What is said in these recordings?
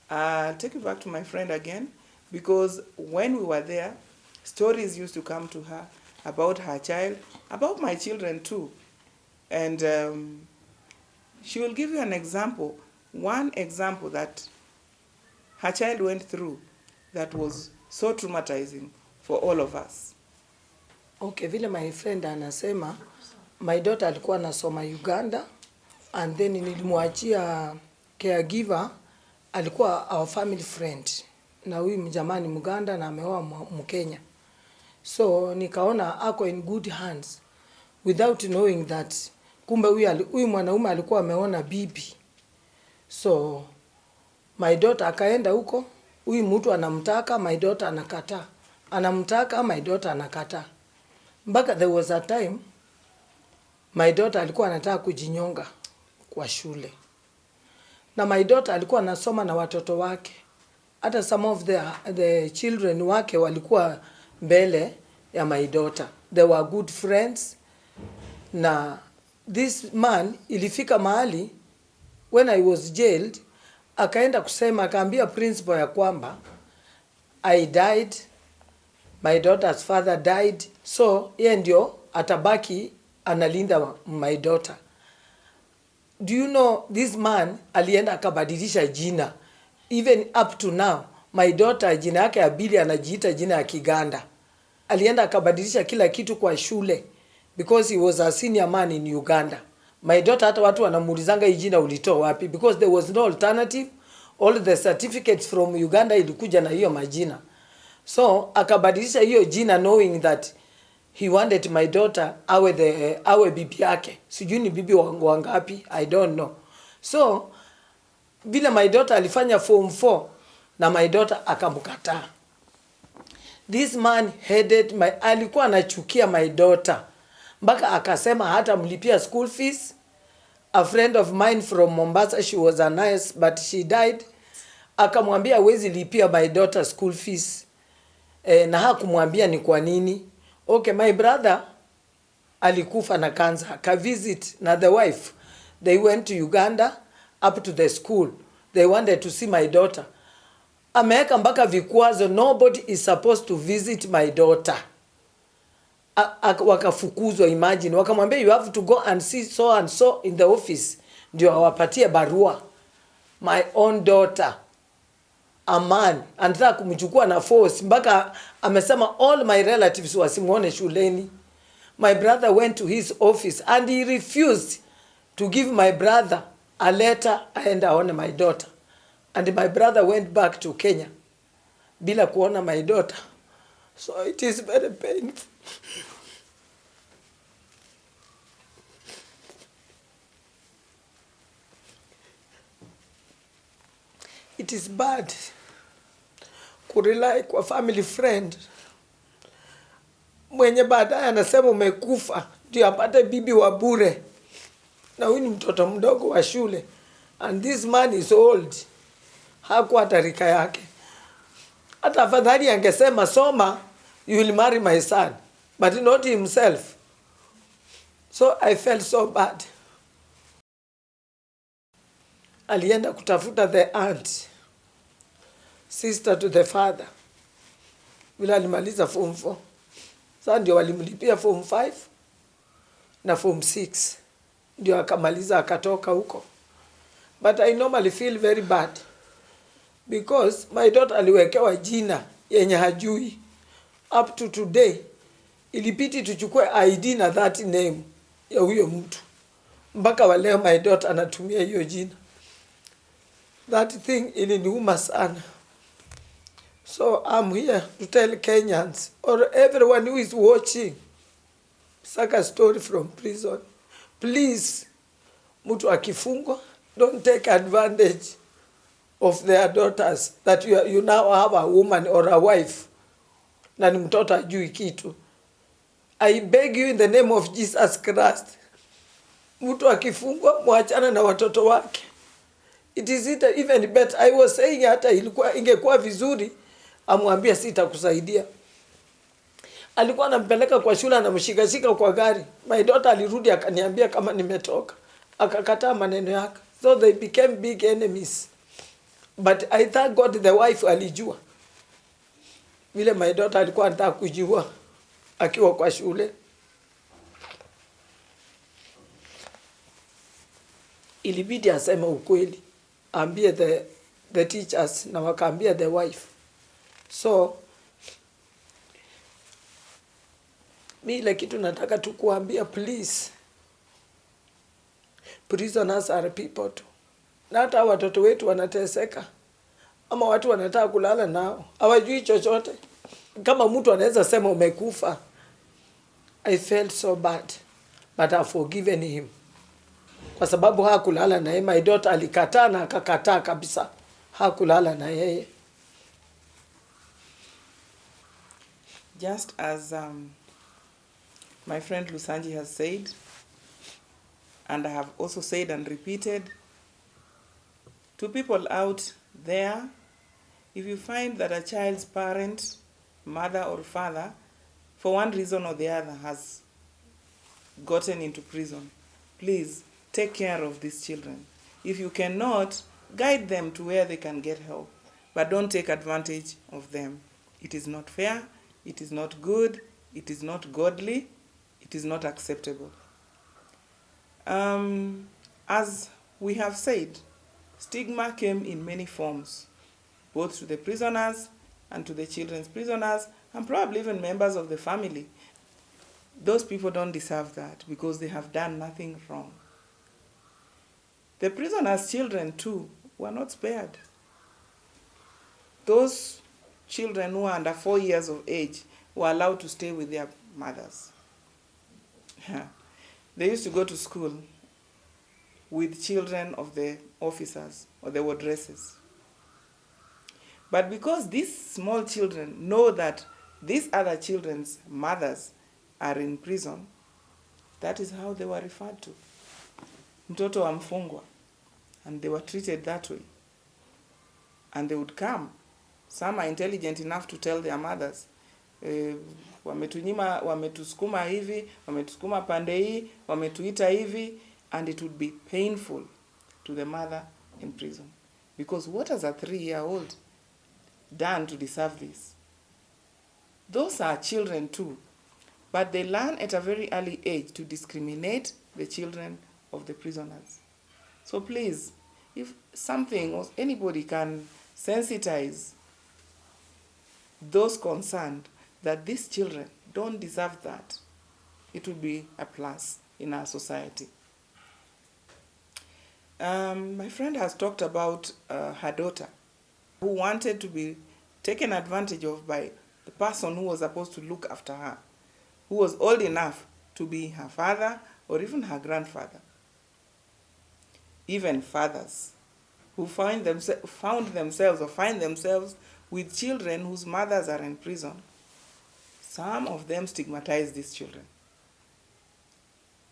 take it back to my friend again, because when we were there, stories used to come to her about her child, about my children too. And she will give you an example, one example that her child went through that was so traumatizing for all of us. Okay, vile my friend anasema, my daughter alikuwa anasoma Uganda, and then nilimwachia caregiver, alikuwa our family friend. Na huyu mjamani Muganda na ameoa Mkenya. So nikaona ako in good hands without knowing that kumbe huyu mwanaume alikuwa ameona bibi. So my daughter akaenda huko, huyu mtu anamtaka, my daughter anakataa. Anamtaka, my daughter anakataa. Mpaka there was a time my daughter alikuwa anataka kujinyonga kwa shule. Na my daughter alikuwa anasoma na watoto wake. Hata some of the children wake walikuwa mbele ya my daughter. They were good friends. Na this man ilifika mahali, when I was jailed, akaenda kusema, akaambia principal ya kwamba I died, my daughter's father died, so yeye ndio atabaki analinda my daughter. Do you know this man alienda akabadilisha jina? Even up to now, my daughter jina yake ya Billy anajiita jina ya Kiganda. Alienda akabadilisha kila kitu kwa shule because he was a senior man in Uganda. My daughter hata watu wanamuulizanga hii jina ulitoa wapi, because there was no alternative. All the certificates from Uganda ilikuja na hiyo majina. So akabadilisha hiyo jina knowing that he wanted my daughter awe bibi yake. Sijui ni bibi wangapi, I don't know. So bila my daughter alifanya form 4 na my daughter akamkataa. This man alikuwa anachukia my daughter. Mpaka akasema hata mlipia school fees. A friend of mine from Mombasa, she was a nurse but she died. Akamwambia hawezi lipia my daughter school fees. Na hakumwambia ni kwa nini. Okay, my brother alikufa na cancer. Ka visit na the wife. They went to Uganda up to the school. They wanted to see my daughter. Ameweka mpaka vikwazo, nobody is supposed to visit my daughter. Wakafukuzwa, imagine. Wakamwambia you have to go and see so and so in the office. Ndio awapatie barua. My own daughter, a man, anataka kumchukua na force. Mpaka amesema all my relatives wasimuone shuleni. My brother went to his office and he refused to give my brother a letter and aone my daughter. And my brother went back to Kenya bila kuona my daughter. So it is very painful. It is bad kurely kwa family friend mwenye baadaye anasema umekufa ndio apate bibi wa bure, na huyu ni mtoto mdogo wa shule, and this man is old. Hakuwa tarika yake. Hata afadhali angesema soma, you will marry my son, but not himself. So I felt so bad. Alienda kutafuta the aunt, sister to the father. Bila alimaliza form 4. Sasa ndio walimlipia form 5 na form 6. Ndio akamaliza akatoka huko. But I normally feel very bad because my daughter aliwekewa jina yenye hajui. Up to today ilipiti tuchukue ID na that name ya huyo mtu. Mpaka wa leo my daughter anatumia hiyo jina. That thing iliniuma sana. So I'm here to tell Kenyans or everyone who is watching Saka story from prison. Please, mtu akifungwa, don't take advantage of their daughters that you now have a woman or a wife na ni mtoto ajui kitu. I beg you in the name of Jesus Christ, mtu akifungwa muachana na watoto wake. It is even better. I was saying hata ingekuwa vizuri amwambia sitakusaidia. Alikuwa anampeleka kwa shule anamshikashika kwa gari. My daughter alirudi akaniambia kama nimetoka. Akakataa maneno yake. So they became big enemies. But I thank God the wife alijua. Vile my daughter alikuwa anataka kujua akiwa kwa shule. Ilibidi aseme ukweli. Ambie the teachers na wakaambia the wife. So mimi kitu nataka tu kuambia, please, prisoners are people too. Na hata watoto wetu wanateseka, ama watu wanataka kulala nao, hawajui chochote. Kama mtu anaweza sema umekufa, I felt so bad, but I've forgiven him. Kwa sababu hakulala na yeye. My daughter alikataa na akakataa kabisa, hakulala na yeye. Just as my friend Lusanji has said, and I have also said and repeated, to people out there, if you find that a child's parent, mother or father, for one reason or the other has gotten into prison, please take care of these children. If you cannot, guide them to where they can get help, but don't take advantage of them. It is not fair, it is not good, it is not godly, it is not acceptable. As we have said, stigma came in many forms, both to the prisoners and to the children's prisoners, and probably even members of the family. Those people don't deserve that because they have done nothing wrong. The prisoners' children too were not spared. Those children who are under 4 years of age were allowed to stay with their mothers. They used to go to school with children of the officers or the wardresses. But because these small children know that these other children's mothers are in prison, that is how they were referred to. Mtoto wa mfungwa. And they were treated that way. And they would come. Some are intelligent enough to tell their mothers, wametunyima, wametusukuma hivi, wametusukuma pande hii, wametuita hivi, and it would be painful to the mother in prison. Because what has a 3-year-old done to deserve this? Those are children too, but they learn at a very early age to discriminate the children of the prisoners. So please, if something or anybody can sensitize those concerned that these children don't deserve that, it will be a plus in our society. My friend has talked about her daughter who wanted to be taken advantage of by the person who was supposed to look after her, who was old enough to be her father or even her grandfather. Even fathers who find themselves with children whose mothers are in prison. Some of them stigmatize these children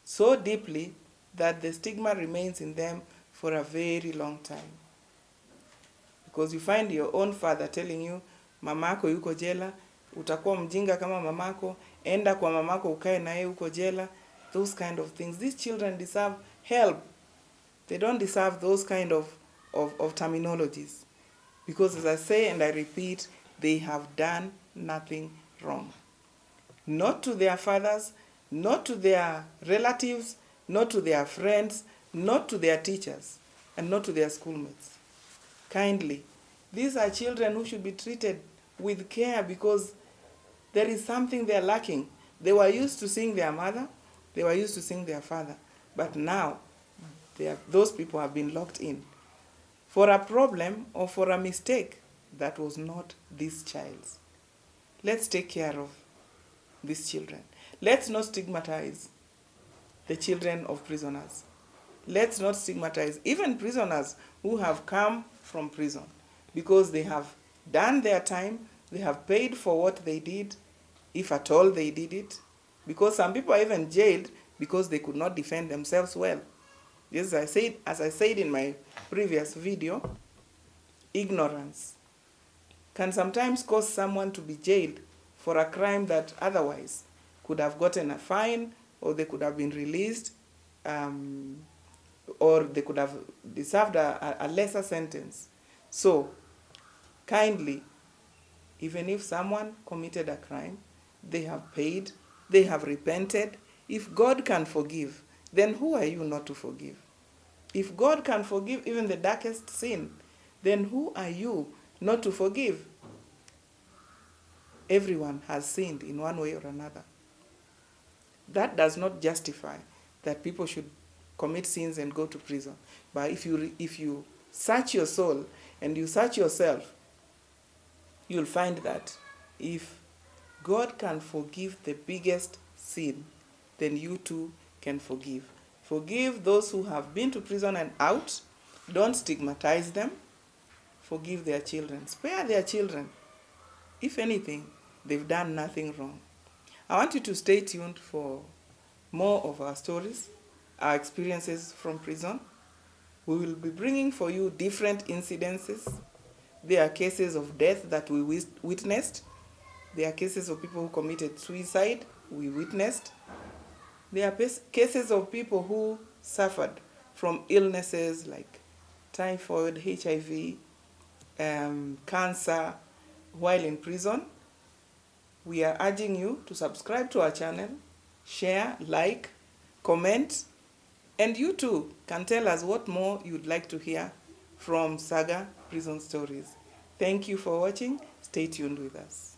so deeply that the stigma remains in them for a very long time. Because you find your own father telling you, mamako yuko jela, utakuwa mjinga kama mamako, enda kwa mamako ukae naye uko jela, those kind of things. These children deserve help. They don't deserve those kind of terminologies. Because as I say and I repeat, they have done nothing wrong. Not to their fathers, not to their relatives, not to their friends, not to their teachers, and not to their schoolmates. Kindly, these are children who should be treated with care because there is something they are lacking. They were used to seeing their mother, they were used to seeing their father, but now those people have been locked in for a problem or for a mistake that was not this child's. Let's take care of these children. Let's not stigmatize the children of prisoners. Let's not stigmatize even prisoners who have come from prison because they have done their time, they have paid for what they did, if at all they did it, because some people are even jailed because they could not defend themselves well. Yes, as I said in my previous video, ignorance can sometimes cause someone to be jailed for a crime that otherwise could have gotten a fine, or they could have been released, or they could have deserved a lesser sentence. So, kindly, even if someone committed a crime, they have paid, they have repented. If God can forgive, then who are you not to forgive? If God can forgive even the darkest sin, then who are you not to forgive? Everyone has sinned in one way or another. That does not justify that people should commit sins and go to prison. But if you search your soul and you search yourself, you'll find that if God can forgive the biggest sin, then you too can forgive. Forgive those who have been to prison and out. Don't stigmatize them. Forgive their children. Spare their children. If anything, they've done nothing wrong. I want you to stay tuned for more of our stories, our experiences from prison. We will be bringing for you different incidences. There are cases of death that we witnessed. There are cases of people who committed suicide, we witnessed. There are cases of people who suffered from illnesses like typhoid, HIV, cancer, while in prison. We are urging you to subscribe to our channel, share, like, comment, and you too can tell us what more you'd like to hear from Saga Prison Stories. Thank you for watching. Stay tuned with us.